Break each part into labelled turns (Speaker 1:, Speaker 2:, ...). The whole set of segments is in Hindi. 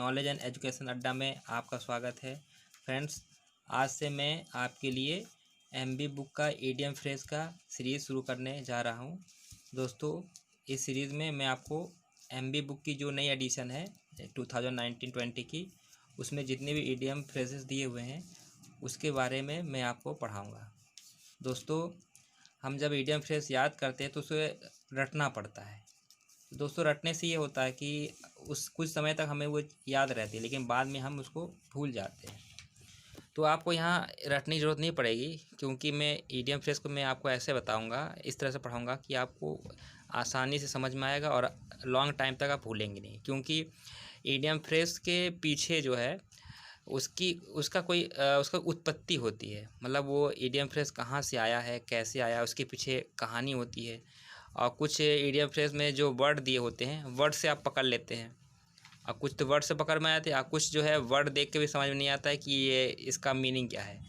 Speaker 1: नॉलेज एंड एजुकेशन अड्डा में आपका स्वागत है। फ्रेंड्स, आज से मैं आपके लिए एमबी बुक का ईडीएम फ्रेज का सीरीज़ शुरू करने जा रहा हूं। दोस्तों, इस सीरीज़ में मैं आपको एमबी बुक की जो नई एडिशन है 2019-20 की, उसमें जितने भी ईडीएम फ्रेजेस दिए हुए हैं उसके बारे में मैं आपको पढ़ाऊँगा। दोस्तों, हम जब ईडीएम फ्रेज याद करते हैं तो उसे रटना पड़ता है। दोस्तों, रटने से ये होता है कि उस कुछ समय तक हमें वो याद रहती है, लेकिन बाद में हम उसको भूल जाते हैं। तो आपको यहाँ रटने की ज़रूरत नहीं पड़ेगी, क्योंकि मैं ईडीएम फ्रेज को मैं आपको ऐसे बताऊंगा, इस तरह से पढ़ाऊंगा कि आपको आसानी से समझ में आएगा और लॉन्ग टाइम तक आप भूलेंगे नहीं। क्योंकि ईडीएम फ्रेज के पीछे जो है उसका उत्पत्ति होती है, मतलब वो ईडीएम फ्रेज कहाँ से आया है, कैसे आया, उसके पीछे कहानी होती है। और कुछ ईडीएम फ्रेज में जो वर्ड दिए होते हैं, वर्ड से आप पकड़ लेते हैं, और कुछ तो वर्ड से पकड़ में आते हैं, और कुछ जो है वर्ड देख के भी समझ में नहीं आता है कि ये इसका मीनिंग क्या है।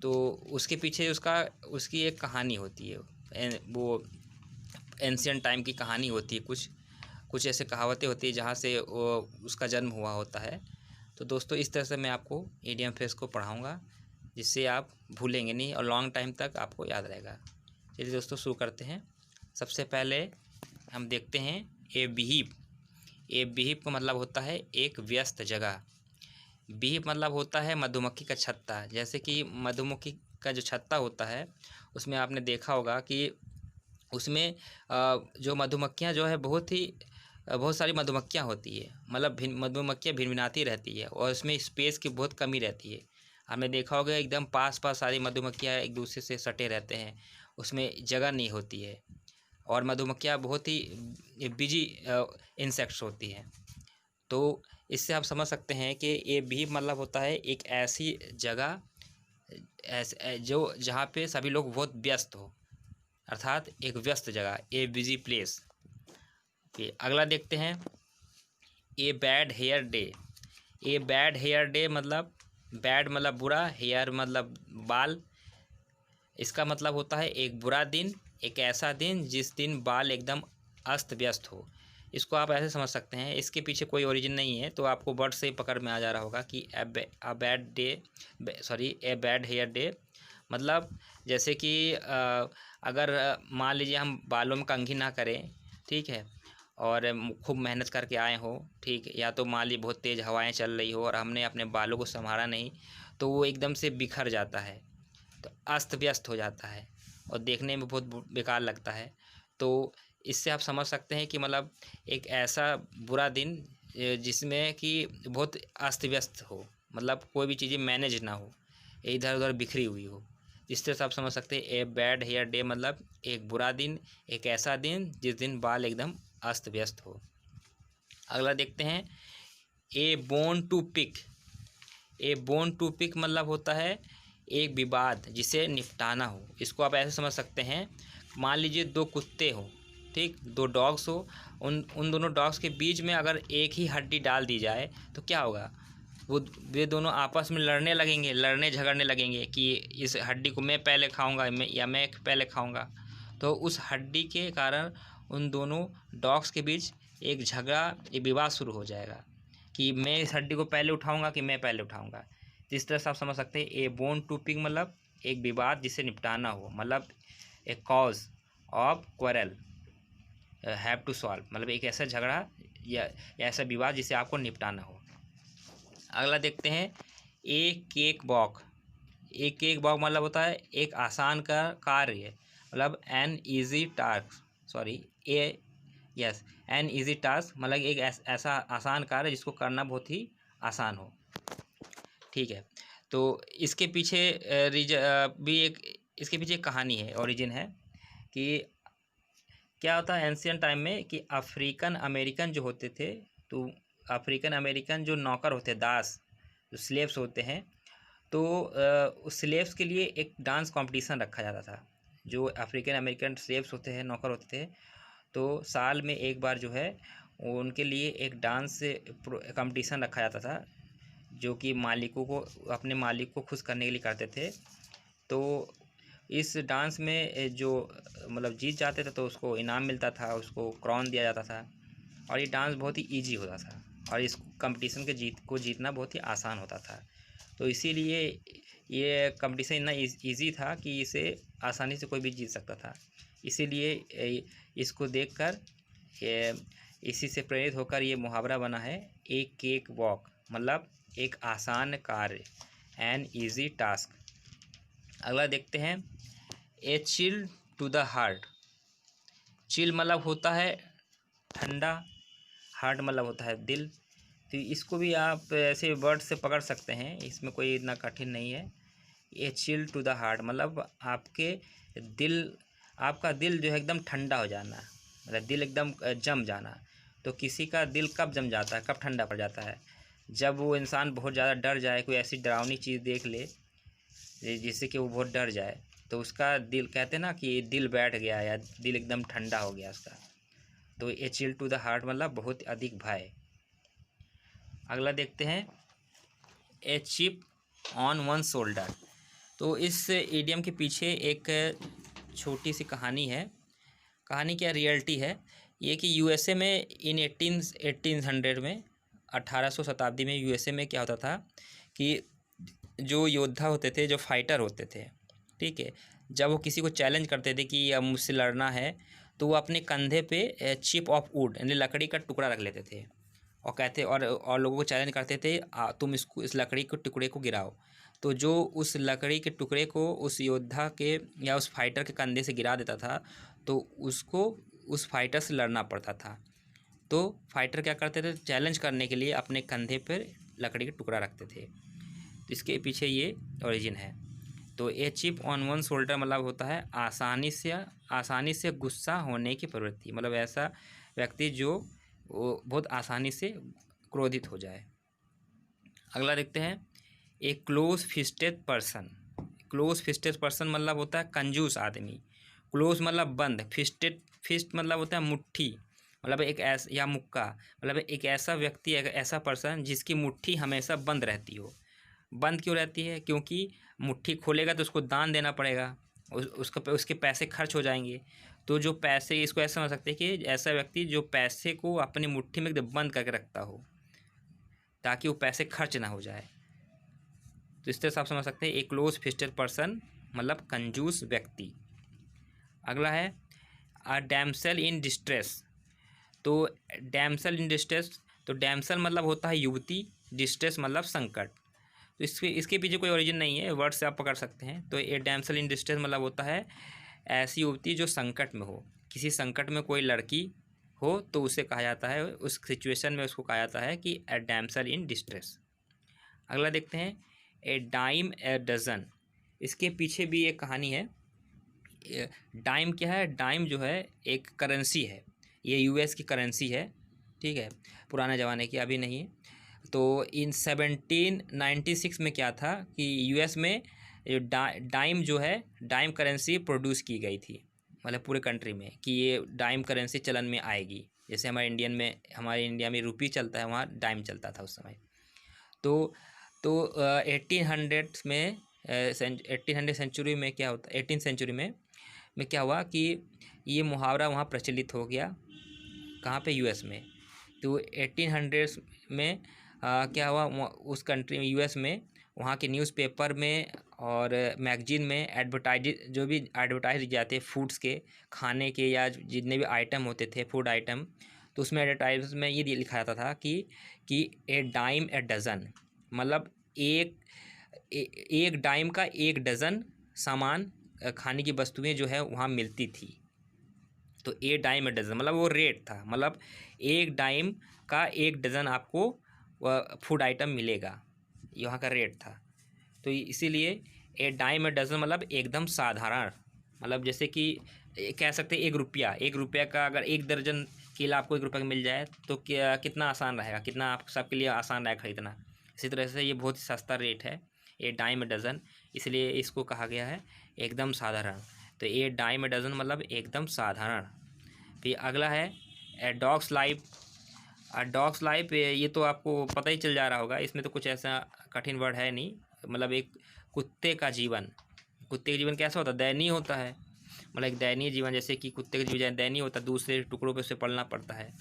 Speaker 1: तो उसके पीछे उसकी एक कहानी होती है, वो एंशियंट टाइम की कहानी होती है। कुछ ऐसे कहावतें होती है जहाँ से वो उसका जन्म हुआ होता है। तो दोस्तों, इस तरह से मैं आपको ईडीएम फ्रेज को पढ़ाऊँगा, जिससे आप भूलेंगे नहीं और लॉन्ग टाइम तक आपको याद रहेगा। चलिए दोस्तों, शुरू करते हैं। सबसे पहले हम देखते हैं ए बीहिप। ए बीहिप का मतलब होता है एक व्यस्त जगह। बीहिप मतलब होता है मधुमक्खी का छत्ता। जैसे कि मधुमक्खी का जो छत्ता होता है, उसमें आपने देखा होगा कि उसमें जो मधुमक्खियाँ जो है बहुत सारी मधुमक्खियाँ होती है, मतलब मधुमक्खियाँ भिनभिनाती रहती है, और उसमें स्पेस की बहुत कमी रहती है। आपने देखा होगा एकदम पास पास सारी मधुमक्खियाँ एक दूसरे से सटे रहते हैं, उसमें जगह नहीं होती है। और मधुमक्खियाँ बहुत ही बिजी इंसेक्ट्स होती हैं। तो इससे आप समझ सकते हैं कि ये भी मतलब होता है एक ऐसी जगह जहाँ पे सभी लोग बहुत व्यस्त हो, अर्थात एक व्यस्त जगह, ए बिजी प्लेस। अगला देखते हैं a bad hair day. A bad hair day मतलब बैड मतलब बुरा, हेयर मतलब बाल। इसका मतलब होता है एक बुरा दिन, एक ऐसा दिन जिस दिन बाल एकदम अस्त व्यस्त हो। इसको आप ऐसे समझ सकते हैं, इसके पीछे कोई ओरिजिन नहीं है, तो आपको वर्ड से पकड़ में आ जा रहा होगा कि ए बैड हेयर डे मतलब जैसे कि अगर मान लीजिए हम बालों में कंघी ना करें, ठीक है, और खूब मेहनत करके आए हो, ठीक, या तो मान लीजिए बहुत तेज़ हवाएं चल रही हो और हमने अपने बालों को संभाला नहीं, तो वो एकदम से बिखर जाता है, तो अस्त व्यस्त हो जाता है और देखने में बहुत बेकार लगता है। तो इससे आप समझ सकते हैं कि मतलब एक ऐसा बुरा दिन जिसमें कि बहुत अस्त व्यस्त हो, मतलब कोई भी चीज़ें मैनेज ना हो, इधर उधर बिखरी हुई हो। इस तरह से आप समझ सकते हैं ए बैड हेयर डे मतलब एक बुरा दिन, एक ऐसा दिन जिस दिन बाल एकदम अस्त व्यस्त हो। अगला देखते हैं a bone to pick. A bone to pick मतलब होता है एक विवाद जिसे निपटाना हो। इसको आप ऐसे समझ सकते हैं, मान लीजिए दो कुत्ते हो, ठीक, दो डॉग्स हो, उन दोनों डॉग्स के बीच में अगर एक ही हड्डी डाल दी जाए तो क्या होगा, वे दोनों आपस में लड़ने झगड़ने लगेंगे कि इस हड्डी को मैं पहले खाऊंगा मैं पहले खाऊंगा। तो उस हड्डी के कारण उन दोनों डॉग्स के बीच एक झगड़ा, एक विवाद शुरू हो जाएगा कि मैं इस हड्डी को पहले उठाऊंगा कि मैं पहले उठाऊंगा। इस तरह से आप समझ सकते हैं ए बोन टू पिक मतलब एक विवाद जिसे निपटाना हो, मतलब एक cause of quarrel have to solve, मतलब एक ऐसा झगड़ा या ऐसा विवाद जिसे आपको निपटाना हो। अगला देखते हैं ए केक वॉक। ए केक वॉक मतलब होता है एक आसान का कार्य, मतलब an easy task, an easy task मतलब एक ऐसा आसान कार्य जिसको करना बहुत ही आसान हो, ठीक है। तो इसके पीछे इसके पीछे एक कहानी है, ओरिजिन है कि क्या होता है एंशियंट टाइम में कि अफ्रीकन अमेरिकन जो होते थे, तो अफ्रीकन अमेरिकन जो नौकर होते, दास, जो स्लेव्स होते हैं, तो उस स्लेव्स के लिए एक डांस कंपटीशन रखा जाता था। जो अफ्रीकन अमेरिकन स्लेव्स होते हैं, नौकर होते थे, तो साल में एक बार जो है उनके लिए एक डांस कंपटीशन रखा जाता था, जो कि अपने मालिक को खुश करने के लिए करते थे। तो इस डांस में जो मतलब जीत जाते थे तो उसको इनाम मिलता था, उसको क्राउन दिया जाता था, और ये डांस बहुत ही ईजी होता था। और इस कंपटीशन के जीतना बहुत ही आसान होता था। तो इसीलिए ये कंपटीशन इतना ईज़ी था कि इसे आसानी से कोई भी जीत सकता था। इसीलिए इसको देखकर ये इसी से प्रेरित होकर ये मुहावरा बना है, एक केक वॉक, मतलब एक आसान कार्य, एन ईजी टास्क। अगला देखते हैं, a chill to the heart. Chill मतलब होता है ठंडा, हार्ट मतलब होता है दिल। तो इसको भी आप ऐसे वर्ड से पकड़ सकते हैं, इसमें कोई इतना कठिन नहीं है। ये चिल टू द हार्ट मतलब आपके दिल, आपका दिल जो है एकदम ठंडा हो जाना, मतलब दिल एकदम जम जाना। तो किसी का दिल कब जम जाता है, कब ठंडा पड़ जाता है? जब वो इंसान बहुत ज़्यादा डर जाए, कोई ऐसी डरावनी चीज़ देख ले जिससे कि वो बहुत डर जाए, तो उसका दिल, कहते हैं ना कि दिल बैठ गया या दिल एकदम ठंडा हो गया उसका। तो ये चिल टू द हार्ट मतलब बहुत अधिक भय। अगला देखते हैं, a chip on one shoulder. तो इस इडियम के पीछे एक छोटी सी कहानी है। कहानी क्या रियलिटी है ये कि यूएसए में इन 1800 में, 1800 शताब्दी में यूएसए में क्या होता था कि जो योद्धा होते थे, जो फाइटर होते थे, ठीक है, जब वो किसी को चैलेंज करते थे कि अब मुझसे लड़ना है, तो वो अपने कंधे पे चिप ऑफ वुड यानी लकड़ी का टुकड़ा रख लेते थे और कहते और लोगों को चैलेंज करते थे, तुम इस लकड़ी के टुकड़े को गिराओ। तो जो उस लकड़ी के टुकड़े को उस योद्धा के या उस फाइटर के कंधे से गिरा देता था, तो उसको उस फाइटर से लड़ना पड़ता था। तो फाइटर क्या करते थे, चैलेंज करने के लिए अपने कंधे पर लकड़ी का टुकड़ा रखते थे। तो इसके पीछे ये ओरिजिन है। तो a chip on one shoulder मतलब होता है आसानी से गुस्सा होने की प्रवृत्ति, मतलब ऐसा व्यक्ति जो वो बहुत आसानी से क्रोधित हो जाए। अगला देखते हैं, a close fisted person. Close fisted person मतलब होता है कंजूस आदमी। क्लोज मतलब बंद, फिस्ट मतलब होता है मुट्ठी, मतलब एक ऐसा, या मुक्का मतलब एक ऐसा व्यक्ति, एक ऐसा पर्सन जिसकी मुट्ठी हमेशा बंद रहती हो। बंद क्यों रहती है? क्योंकि मुट्ठी खोलेगा तो उसको दान देना पड़ेगा, उसके पैसे खर्च हो जाएंगे। तो जो पैसे, इसको ऐसा समझ सकते हैं कि ऐसा व्यक्ति जो पैसे को अपनी मुट्ठी में एकदम बंद करके रखता हो ताकि वो पैसे खर्च ना हो जाए। तो इस तरह से आप समझ सकते हैं एक क्लोज फिस्टेड पर्सन मतलब कंजूस व्यक्ति। अगला है अ डैमसेल इन डिस्ट्रेस। तो डैमसेल इन डिस्ट्रेस, तो डैमसेल मतलब होता है युवती, डिस्ट्रेस मतलब संकट। तो इसके पीछे कोई ओरिजिन नहीं है, वर्ड से आप पकड़ सकते हैं। तो ये डैमसेल इन डिस्ट्रेस मतलब होता है ऐसी युवती जो संकट में हो, किसी संकट में कोई लड़की हो तो उसे कहा जाता है, उस सिचुएशन में उसको कहा जाता है कि ए डैमसेल इन डिस्ट्रेस। अगला देखते हैं, ए डाइम ए डजन। इसके पीछे भी एक कहानी है। डाइम क्या है? डाइम जो है एक करेंसी है, ये यूएस की करेंसी है, ठीक है, पुराने ज़माने की, अभी नहीं है। तो इन 1796 में क्या था कि यूएस में जो डाइम जो है, डाइम करेंसी प्रोड्यूस की गई थी, मतलब पूरे कंट्री में, कि ये डाइम करेंसी चलन में आएगी। जैसे हमारे इंडिया में रुपी चलता है, वहाँ डाइम चलता था उस समय। तो 1800 में 1800 सेंचुरी में क्या होता, 18 सेंचुरी में क्या हुआ कि ये मुहावरा वहाँ प्रचलित हो गया। कहाँ पे? यूएस में। तो 1800 में क्या हुआ उस कंट्री में, यूएस में, वहाँ के न्यूज़पेपर में और मैगजीन में जो भी एडवर्टाइज जाते फूड्स के, खाने के या जितने भी आइटम होते थे फूड आइटम, तो उसमें एडवर्टाइज में ये लिखा जाता था कि ए डाइम ए डज़न, मतलब एक डाइम का एक डज़न सामान, खाने की वस्तुएं जो है वहाँ मिलती थी। तो ए डाइम ए डज़न मतलब वो रेट था, मतलब एक डाइम का एक डज़न आपको फूड आइटम मिलेगा, यहाँ का रेट था। तो इसीलिए ए डाइम ए डज़न मतलब एकदम साधारण, मतलब जैसे कि कह सकते हैं 1 रुपया का अगर 1 दर्जन केला आपको 1 रुपये का मिल जाए तो क्या कितना आसान रहेगा, कितना आप सबके लिए आसान रहेगा खरीदना। इसी तरह से ये बहुत ही सस्ता रेट है, ए डाइम ए डज़न, इसलिए इसको कहा गया है एकदम साधारण। तो ए डाइम ए डज़न मतलब एकदम साधारण। फिर अगला है ए डॉग्स लाइफ। डॉग्स लाइफ ये तो आपको पता ही चल जा रहा होगा, इसमें तो कुछ ऐसा कठिन वर्ड है नहीं। मतलब एक कुत्ते का जीवन कैसा होता है? दयनीय होता है, मतलब एक दयनीय जीवन, जैसे कि कुत्ते का जीवन दयनीय होता है, दूसरे टुकड़ों पे उसे पलना पड़ता है।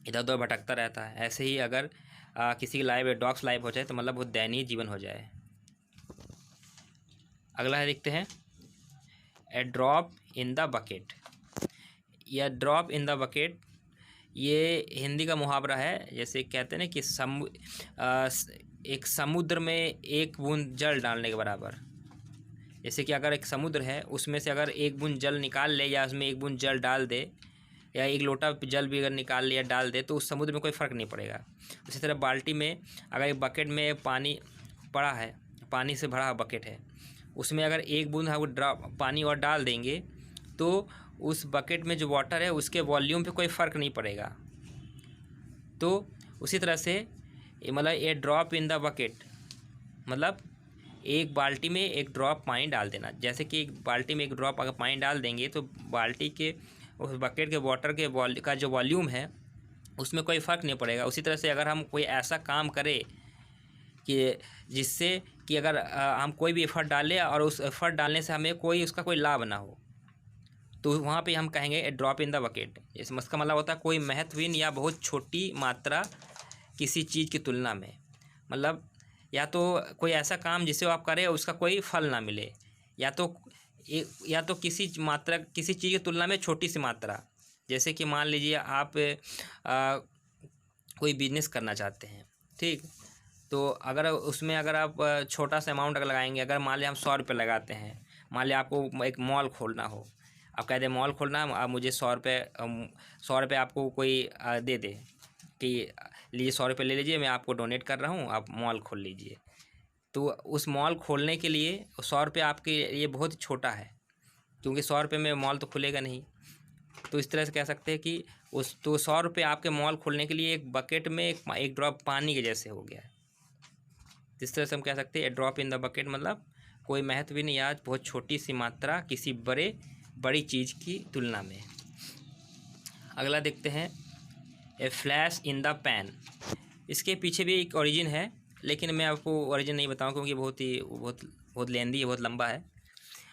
Speaker 1: इधर उधर भटकता रहता है। ऐसे ही अगर किसी की लाइफ डॉग्स लाइफ हो जाए तो मतलब बहुत दयनीय जीवन हो जाए। अगला है, देखते हैं, ए ड्रॉप इन द बकेट। या ड्रॉप इन द बकेट, ये हिंदी का मुहावरा है। जैसे कहते हैं ना कि एक समुद्र में एक बूंद जल डालने के बराबर। जैसे कि अगर एक समुद्र है, उसमें से अगर एक बूंद जल निकाल ले या उसमें एक बूंद जल डाल दे, या एक लोटा जल भी अगर निकाल लिया डाल दे, तो उस समुद्र में कोई फ़र्क नहीं पड़ेगा। उसी तरह बाल्टी में अगर एक बकेट में पानी पड़ा है, पानी से भरा बकेट है, उसमें अगर एक बूंद हम पानी और डाल देंगे तो उस बकेट में जो वाटर है उसके वॉल्यूम पे कोई फ़र्क नहीं पड़ेगा। तो उसी तरह से मतलब ए ड्रॉप इन द बकेट मतलब एक बाल्टी में एक ड्रॉप पानी डाल देना। जैसे कि एक बाल्टी में एक ड्रॉप अगर पानी डाल देंगे तो बाल्टी के उस बकेट के वाटर के का जो वॉल्यूम है उसमें कोई फ़र्क नहीं पड़ेगा। उसी तरह से अगर हम कोई ऐसा काम करें कि जिससे कि अगर हम कोई भी एफ़र्ट डालें और उस एफ़र्ट डालने से हमें कोई उसका कोई लाभ ना हो, तो वहाँ पे हम कहेंगे ए ड्रॉप इन द बकेट। इसका मतलब होता है कोई महत्वहीन या बहुत छोटी मात्रा किसी चीज़ की तुलना में। मतलब या तो कोई ऐसा काम जिसे आप करें उसका कोई फल ना मिले, या तो किसी मात्रा किसी चीज़ की तुलना में छोटी सी मात्रा। जैसे कि मान लीजिए आप कोई बिजनेस करना चाहते हैं, ठीक, तो अगर उसमें अगर आप छोटा सा अमाउंट अगर लगाएंगे, अगर मान लिया हम 100 रुपये लगाते हैं, मान लिया आपको एक मॉल खोलना हो, आप कह दें मॉल खोलना है, आप मुझे 100 रुपये आपको कोई दे दे कि लीजिए 100 रुपये ले लीजिए, मैं आपको डोनेट कर रहा हूँ, आप मॉल खोल लीजिए। तो उस मॉल खोलने के लिए 100 रुपये आपके ये बहुत छोटा है, क्योंकि 100 रुपये में मॉल तो खुलेगा नहीं। तो इस तरह से कह सकते हैं कि उस तो 100 रुपये आपके मॉल खोलने के लिए एक बकेट में एक ड्रॉप पानी के जैसे हो गया है। इस तरह से हम कह सकते हैं ड्रॉप इन द बकेट मतलब कोई महत्व भी नहीं, आज बहुत छोटी सी मात्रा किसी बड़ी चीज़ की तुलना में। अगला देखते हैं, ए फ्लैश इन द पैन। इसके पीछे भी एक ओरिजिन है, लेकिन मैं आपको ओरिजिन नहीं बताऊँ क्योंकि बहुत लेंदी है, बहुत लंबा है।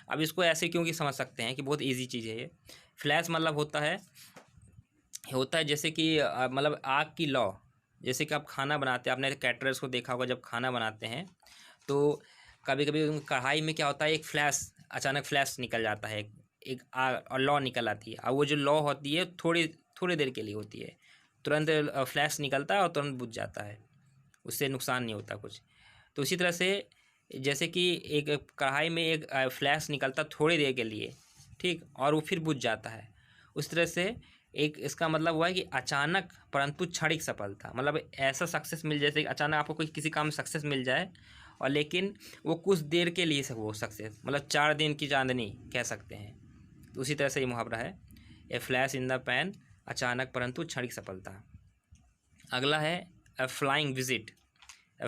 Speaker 1: अब इसको ऐसे क्योंकि समझ सकते हैं कि बहुत इजी चीज़ है ये। फ्लैश मतलब होता है जैसे कि मतलब आग की लौ। जैसे कि आप खाना बनाते हैं, आपने कैटरर्स को देखा होगा, जब खाना बनाते हैं तो कभी कभी कढ़ाई में क्या होता है, एक फ्लैश, अचानक फ्लैश निकल जाता है, एक आग और लौ निकल आती है। अब वो जो लौ होती है थोड़ी देर के लिए होती है, तुरंत फ्लैश निकलता है और तुरंत बुझ जाता है, उससे नुकसान नहीं होता कुछ। तो इसी तरह से जैसे कि एक कढ़ाई में एक फ्लैश निकलता थोड़ी देर के लिए, ठीक, और वो फिर बुझ जाता है। उस तरह से एक इसका मतलब हुआ है कि अचानक परंतु क्षणिक सफलता। मतलब ऐसा सक्सेस मिल, जैसे अचानक आपको कोई किसी काम में सक्सेस मिल जाए, और लेकिन वो कुछ देर के लिए वो सक्सेस, मतलब 4 दिन की चांदनी कह सकते हैं। तो उसी तरह से ये मुहावरा है, ए फ्लैश इन द पैन, अचानक परंतु क्षणिक सफलता। अगला है ए फ्लाइंग विजिट।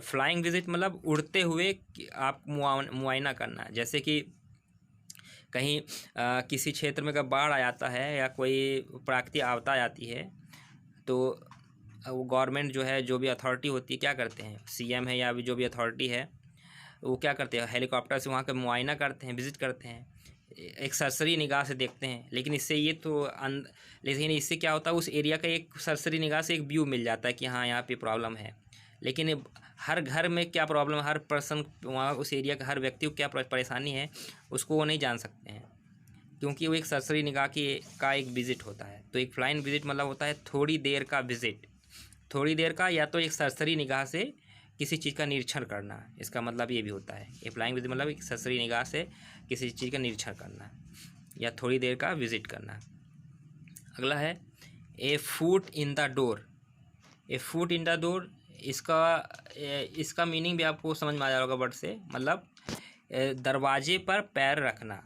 Speaker 1: फ्लाइंग विजिट मतलब उड़ते हुए आप मुआयना करना। जैसे कि कहीं किसी क्षेत्र में अगर बाढ़ आ जाता है या कोई प्राकृतिक आपदा आ जाती है, तो वो गवर्नमेंट जो है, जो भी अथॉरिटी होती है, क्या करते हैं, सीएम है या भी जो भी अथॉरिटी है, वो क्या करते हैं, हेलीकॉप्टर से वहाँ का मुआयना करते हैं, विज़िट करते हैं, एक सरसरी निगाह से देखते हैं। लेकिन इससे क्या होता है, उस एरिया का एक सरसरी निगाह से एक व्यू मिल जाता है कि हाँ यहाँ पे प्रॉब्लम है। लेकिन हर घर में क्या प्रॉब्लम है, हर पर्सन वहाँ उस एरिया का हर व्यक्ति को क्या परेशानी है, उसको वो नहीं जान सकते हैं, क्योंकि वो एक सरसरी निगाह का एक विज़िट होता है। तो एक फ्लाइंग विज़िट मतलब होता है थोड़ी देर का विज़िट, थोड़ी देर का, या तो एक सरसरी निगाह से किसी चीज़ का निरीक्षण करना, इसका मतलब ये भी होता है। ये फ्लाइंग विज़िट मतलब एक सरसरी निगाह से किसी चीज़ का निरीक्षण करना या थोड़ी देर का विज़िट करना। अगला है a foot in the door. A foot in the door, इसका मीनिंग भी आपको समझ में आ जाएगा वर्ड से। मतलब दरवाजे पर पैर रखना,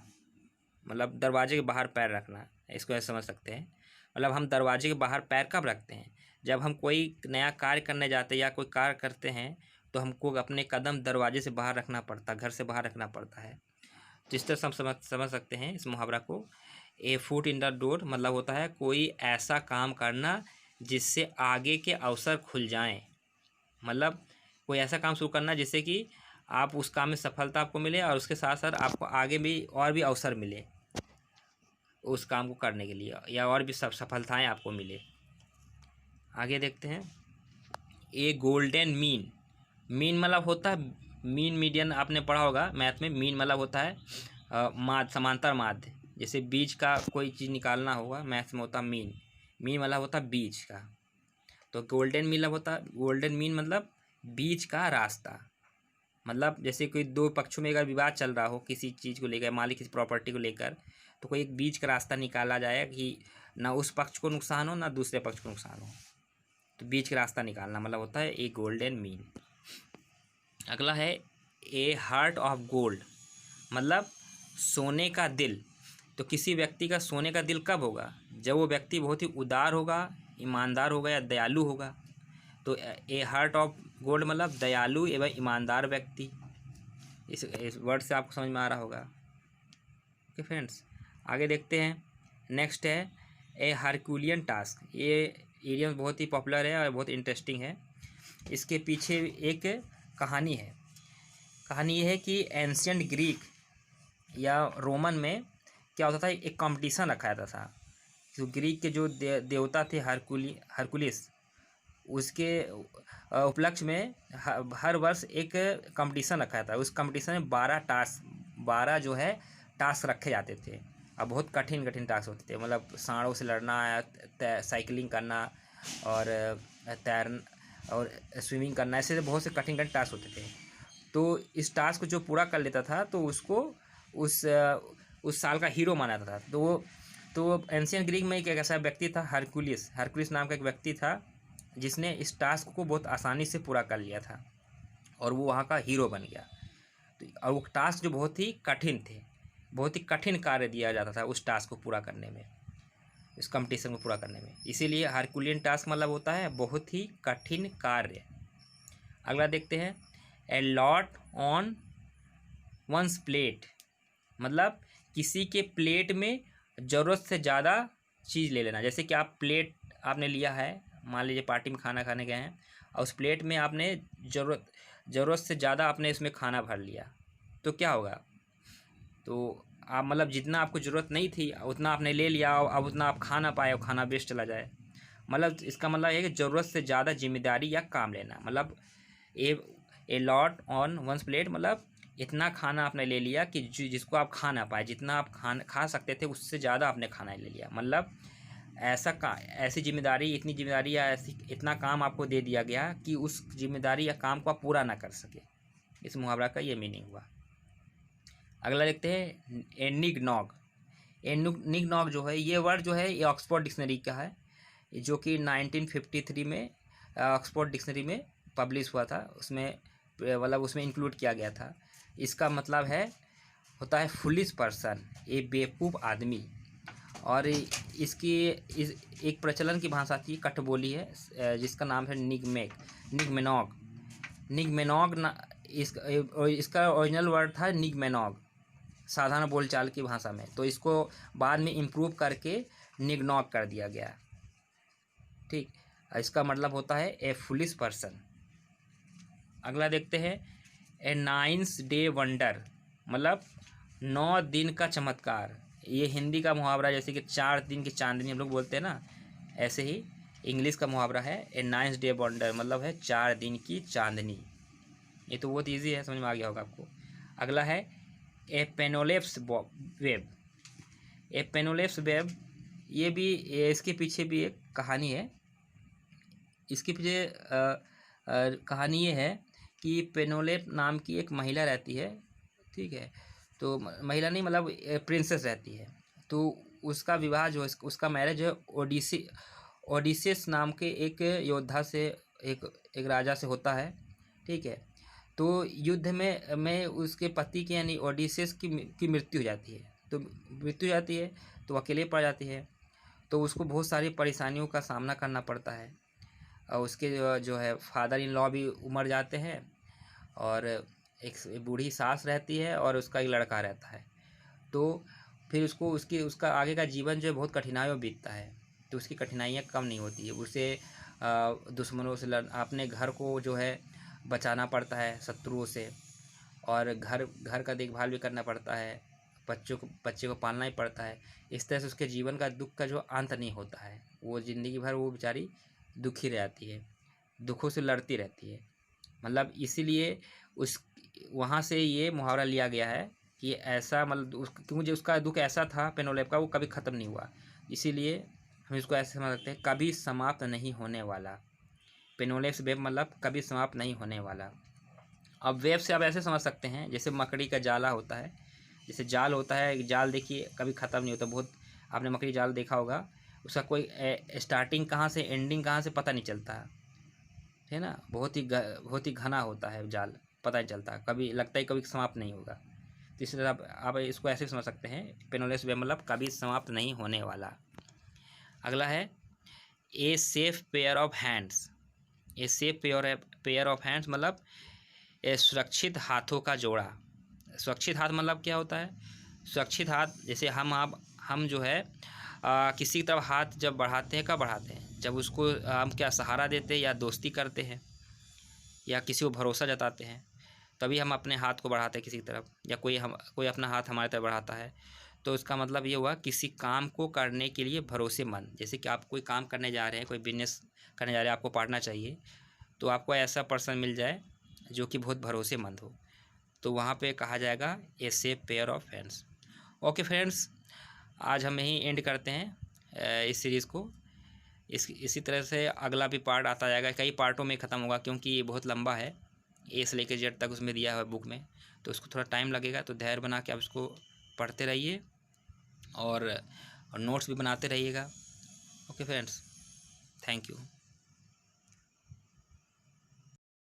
Speaker 1: मतलब दरवाजे के बाहर पैर रखना, इसको ऐसे समझ सकते हैं। मतलब हम दरवाजे के बाहर पैर कब रखते हैं, जब हम कोई नया कार्य करने जाते हैं या कोई कार्य करते हैं, तो हमको अपने कदम दरवाजे से बाहर रखना पड़ता है, घर से बाहर रखना पड़ता है। जिस तरह से हम समझ सकते हैं इस मुहावरा को, ए फुट इन द डोर मतलब होता है कोई ऐसा काम करना जिससे आगे के अवसर खुल जाएं। मतलब कोई ऐसा काम शुरू करना जिससे कि आप उस काम में सफलता आपको मिले और उसके साथ साथ आपको आगे भी और भी अवसर मिले उस काम को करने के लिए, या और भी सब सफलताएँ आपको मिले। आगे देखते हैं, ए गोल्डन मीन। मीन मतलब होता है मीन, मीडियन आपने पढ़ा होगा मैथ में। मीन मतलब होता है माध्य, समांतर माध्य। जैसे बीज का कोई चीज़ निकालना होगा मैथ में होता मीन। मीन मतलब होता है बीज का। तो गोल्डन मीन मतलब होता, गोल्डन मीन मतलब बीच का रास्ता। मतलब जैसे कोई दो पक्षों में अगर विवाद चल रहा हो किसी चीज़ को लेकर, मान ली किसी प्रॉपर्टी को लेकर, तो कोई एक बीच का रास्ता निकाला जाए कि ना उस पक्ष को नुकसान हो ना दूसरे पक्ष को नुकसान हो। तो बीच का रास्ता निकालना मतलब होता है ए गोल्डन मीन। अगला है ए हार्ट ऑफ गोल्ड, मतलब सोने का दिल। तो किसी व्यक्ति का सोने का दिल कब होगा? जब वो व्यक्ति बहुत ही उदार होगा, ईमानदार होगा या दयालु होगा। तो ए हार्ट ऑफ गोल्ड मतलब दयालु एवं ईमानदार व्यक्ति। इस वर्ड से आपको समझ में आ रहा होगा। ओके फ्रेंड्स, आगे देखते हैं। नेक्स्ट है ए हरक्यूलियन टास्क। ये इडियम बहुत ही पॉपुलर है और बहुत इंटरेस्टिंग है। इसके पीछे एक कहानी है। कहानी ये है कि एंशियंट ग्रीक या रोमन में क्या होता था, एक कंपटीशन रखा जाता था। तो ग्रीक के जो देवता थे हरकुलिस, उसके उपलक्ष्य में हर वर्ष एक कंपटीशन रखा जाता है। उस कंपटीशन में 12 जो है टास्क रखे जाते थे। अब बहुत कठिन कठिन टास्क होते थे, मतलब सांडों से लड़ना, साइकिलिंग करना और तैरना और स्विमिंग करना, ऐसे बहुत से कठिन कठिन टास्क होते थे। तो इस टास्क को जो पूरा कर लेता था तो उसको उस साल का हीरो माना जाता था। तो एंशियंट ग्रीक में एक ऐसा व्यक्ति था हरकुलिस नाम का एक व्यक्ति था, जिसने इस टास्क को बहुत आसानी से पूरा कर लिया था और वो वहाँ का हीरो बन गया। तो और वो टास्क जो बहुत ही कठिन थे, बहुत ही कठिन कार्य दिया जाता था उस टास्क को पूरा करने में, इस कंपटीशन को पूरा करने में। इसीलिए हरकुलियन टास्क मतलब होता है बहुत ही कठिन कार्य। अगला देखते हैं, a lot on one's plate, मतलब किसी के प्लेट में ज़रूरत से ज़्यादा चीज़ ले लेना। जैसे कि आप प्लेट आपने लिया है, मान लीजिए पार्टी में खाना खाने गए हैं और उस प्लेट में आपने ज़रूरत से ज़्यादा आपने इसमें खाना भर लिया, तो क्या होगा? तो आप मतलब जितना आपको ज़रूरत नहीं थी उतना आपने ले लिया, अब उतना आप खा ना पाए और खाना वेस्ट चला जाए। मतलब इसका मतलब है कि ज़रूरत से ज़्यादा जिम्मेदारी या काम लेना। मतलब a lot on one's plate मतलब इतना खाना आपने ले लिया कि जिसको आप खा ना पाए, जितना आप खा सकते थे उससे ज़्यादा आपने खाना ले लिया। मतलब ऐसी जिम्मेदारी, इतनी जिम्मेदारी या इतना काम आपको दे दिया गया कि उस जिम्मेदारी या काम को आप पूरा ना कर सके। इस मुहावरा का ये मीनिंग हुआ। अगला देखते हैं एनिग्नॉग। एनिग्नॉग जो है, ये वर्ड जो है ये ऑक्सफोर्ड डिक्शनरी का है, जो कि 1953 में ऑक्सफोर्ड डिक्शनरी में पब्लिश हुआ था। उसमें मतलब उसमें इंक्लूड किया गया था। इसका मतलब होता है फुलिश पर्सन, ये बेवकूफ़ आदमी। और इसकी एक प्रचलन की भाषा थी, कठबोली है, जिसका नाम है निगमेनॉग। इसका ओरिजिनल वर्ड था निगमेनॉग, साधारण बोलचाल की भाषा में। तो इसको बाद में इम्प्रूव करके निगनॉग कर दिया गया। ठीक, इसका मतलब होता है ए फुलिश पर्सन। अगला देखते हैं, ए 9th डे वंडर, मतलब 9 दिन का चमत्कार। ये हिंदी का मुहावरा, जैसे कि 4 दिन की चांदनी हम लोग बोलते हैं ना, ऐसे ही इंग्लिश का मुहावरा है ए 9th डे वंडर, मतलब है 4 दिन की चांदनी। ये तो बहुत ईजी है, समझ में आ गया होगा आपको। अगला है ए पेनोलेप्स वेब। ए पेनोलेप्स वेब, ये भी इसके पीछे भी एक कहानी है। इसके पीछे कहानी ये है कि पेनोलेप नाम की एक महिला रहती है, ठीक है। तो महिला नहीं, मतलब प्रिंसेस रहती है। तो उसका विवाह जो है, उसका मैरिज है ओडिसेस नाम के एक योद्धा से, एक राजा से होता है, ठीक है। तो युद्ध में उसके पति के यानी ओडिसेस की मृत्यु हो जाती है। तो मृत्यु हो जाती है तो अकेले पड़ जाती है। तो उसको बहुत सारी परेशानियों का सामना करना पड़ता है। और उसके जो है फादर इन लॉ भी मर जाते हैं, और एक बूढ़ी सास रहती है और उसका एक लड़का रहता है। तो फिर उसका आगे का जीवन जो है बहुत कठिनाइयों बीतता है। तो उसकी कठिनाइयाँ कम नहीं होती है। उसे दुश्मनों से अपने घर को जो है बचाना पड़ता है शत्रुओं से, और घर का देखभाल भी करना पड़ता है, बच्चे को पालना ही पड़ता है। इस तरह से उसके जीवन का दुख का जो अंत नहीं होता है। वो ज़िंदगी भर वो बेचारी दुखी रहती है, दुखों से लड़ती रहती है। मतलब इसीलिए उस वहाँ से ये मुहावरा लिया गया है कि ऐसा मतलब क्योंकि उसका दुख ऐसा था पेनोलेप का, वो कभी ख़त्म नहीं हुआ, इसीलिए हम इसको ऐसे समझ सकते हैं, कभी समाप्त नहीं होने वाला। पेनोलेप्स वेब मतलब कभी समाप्त नहीं होने वाला। अब वेब से आप ऐसे समझ सकते हैं जैसे मकड़ी का जाला होता है, जैसे जाल होता है, जाल देखिए कभी ख़त्म नहीं होता। बहुत आपने मकड़ी जाल देखा होगा, उसका कोई स्टार्टिंग कहाँ से एंडिंग कहाँ से पता नहीं चलता है ना। बहुत ही घना होता है जाल, पता नहीं चलता, कभी लगता है कभी समाप्त नहीं होगा। तो इस तरह आप इसको ऐसे समझ सकते हैं, पेनोलेप्स वेब मतलब कभी समाप्त नहीं होने वाला। अगला है a safe pair of hands. A safe pair of hands मतलब सुरक्षित हाथों का जोड़ा। सुरक्षित हाथ मतलब क्या होता है? सुरक्षित हाथ जैसे हम जो है किसी की तरफ हाथ जब बढ़ाते हैं, कब बढ़ाते हैं? जब उसको हम क्या सहारा देते हैं या दोस्ती करते हैं या किसी को भरोसा जताते हैं, तभी हम अपने हाथ को बढ़ाते हैं किसी की तरफ, या कोई अपना हाथ हमारी तरफ बढ़ाता है। तो इसका मतलब ये हुआ किसी काम को करने के लिए भरोसेमंद। जैसे कि आप कोई काम करने जा रहे हैं, कोई बिजनेस करने जा रहे हैं, आपको पार्टनर चाहिए, तो आपको ऐसा पर्सन मिल जाए जो कि बहुत भरोसेमंद हो, तो वहाँ पे कहा जाएगा a safe pair of hands. Okay friends, आज हम यहीं एंड करते हैं इस सीरीज़ को। इसी तरह से अगला भी पार्ट आता जाएगा, कई पार्टों में ख़त्म होगा क्योंकि ये बहुत लंबा है, ए से लेकर जेड तक उसमें दिया हुआ है बुक में, तो उसको थोड़ा टाइम लगेगा। तो धैर्य बना के आप इसको पढ़ते रहिए और नोट्स भी बनाते रहिएगा। Okay friends, thank you.